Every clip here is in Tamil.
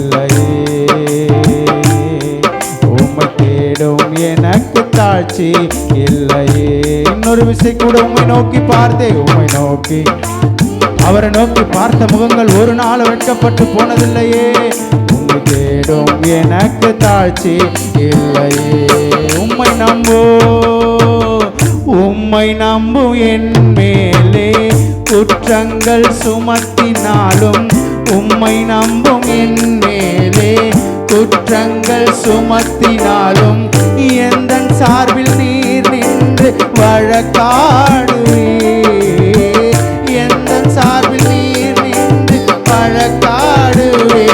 இல்லையே. உம்மை தேடும் எனக்கு தாழ்ச்சி இல்லையே. இன்னொரு விசை கூட உம்மை நோக்கி பார்த்தே, உம்மை நோக்கி அவரை நோக்கி பார்த்த முகங்கள் ஒரு நாள் வெட்கப்பட்டு போனதில்லையே. உம்மை தேடும் எனக்கு தாழ்ச்சி இல்லையே. உம்மை நம்போ, உம்மை நம்பும் என் மேலே குற்றங்கள் சுமத்தினாலும், உம்மை நம்பும் என் மேலே குற்றங்கள் சுமத்தினாலும், எந்தன் சார்பில் நீர் நின்று வழக்காடுவே. எந்தன் சார்பில் நீர் நின்று வழக்காடுவே.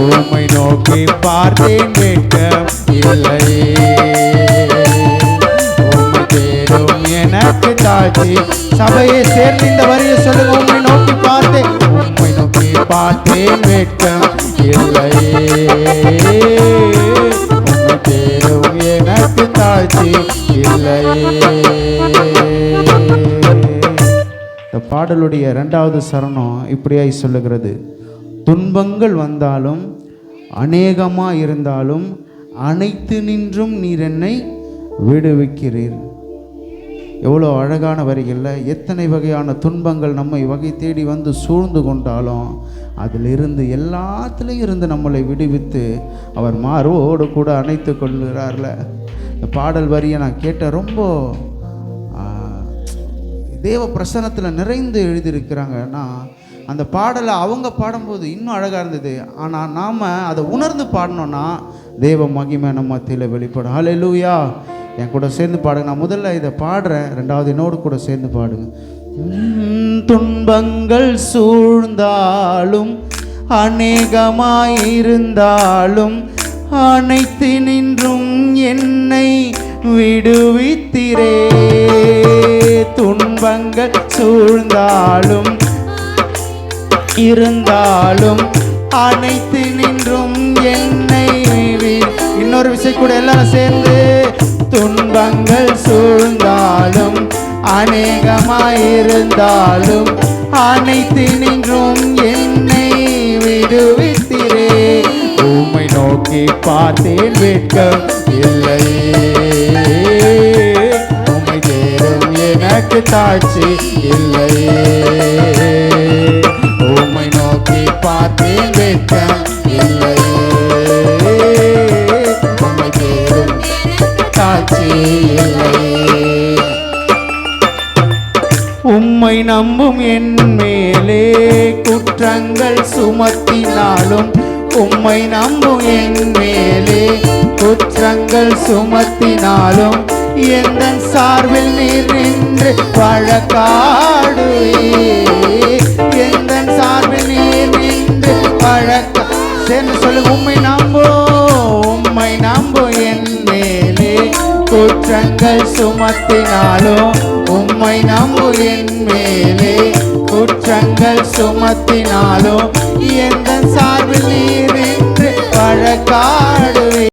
உம்மை நோக்கி பார்த்தேன் வெட்கம் இல்லையே. உம்மை தேடும் எனக்கு தாழ்ச்சி. சபையை சேர்ந்து இந்த வரியை சொல்லுங்க. உம்மை நோக்கி பார்த்தேன், உம்மை நோக்கி பார்த்தேன் வெட்கம் இல்லையே. உம்மை தேடும் எனக்கு தாழ்ச்சி இல்லையே. இந்த பாடலுடைய 2வது சரணம் இப்படியாய் சொல்லுகிறது. துன்பங்கள் வந்தாலும் அநேகமாக இருந்தாலும் அனைத்து நின்றும் நீர் என்னை விடுவிக்கிறீர். எவ்வளோ அழகான வரிகளில் எத்தனை வகையான துன்பங்கள் நம்மை வகை தேடி வந்து சூழ்ந்து கொண்டாலும் அதிலிருந்து எல்லாத்துலேயும் இருந்து நம்மளை விடுவித்து அவர் மார்போடு கூட அணைத்து கொள்கிறார்ல. இந்த பாடல் வரியை நான் கேட்ட ரொம்ப தேவ பிரசன்னத்தில் நிறைந்து எழுதியிருக்கிறாங்கன்னா, அந்த பாடலை அவங்க பாடும்போது இன்னும் அழகாக இருந்தது. ஆனால் நாம் அதை உணர்ந்து பாடினோன்னா தேவ மகிமை நம்ம மத்தியில் வெளிப்படும். ஹல்லேலூயா. என் கூட சேர்ந்து பாடுங்க. நான் முதல்ல இதை பாடுறேன், 2வது என்னோடு கூட சேர்ந்து பாடுங்க. துன்பங்கள் சூழ்ந்தாலும் அநேகமாயிருந்தாலும் அனைத்து நின்றும் என்னை விடுவித்திரே. துன்பங்கள் சூழ்ந்தாலும் இருந்தாலும் அனைத்து நின்றும் என்னை. இன்னொரு விஷயம் கூட எல்லாரும் சேர்ந்து. துன்பங்கள் சூழ்ந்தாலும் அநேகமாயிருந்தாலும் அனைத்து நின்றும் என்னை விடுவித்திரே. உம்மை நோக்கி பார்த்தேன் வெட்கம் இல்லையே. உம்மை தேடும் எனக்கு தாழ்ச்சி இல்லையே. உம்மை நோக்கி பார்த்தேன் வெட்கம் இல்லையே. உம்மை தேடும் தாழ்ச்சி இல்லையே. உம்மை நம்பும் என் மேலே குற்றங்கள் சுமத்தினாலும், உம்மை நம்பும் என் மேலே குற்றங்கள் சுமத்தினாலும், எந்தன் சார்பில் நீர் நின்று வழக்காடுவே. எந்தன் சார்பில் நீர் நின்று வழக்கா. சேர்ந்து சொல்லுங்க. உம்மை நம்போ, உம்மை நம்பும் என் மேலே குற்றங்கள் சுமத்தினாலும், உம்மை நம்பும் என் மேலே குற்றங்கள் சுமத்தினாலும், எந்தன் சார்பில் நீர் நின்று வழக்கா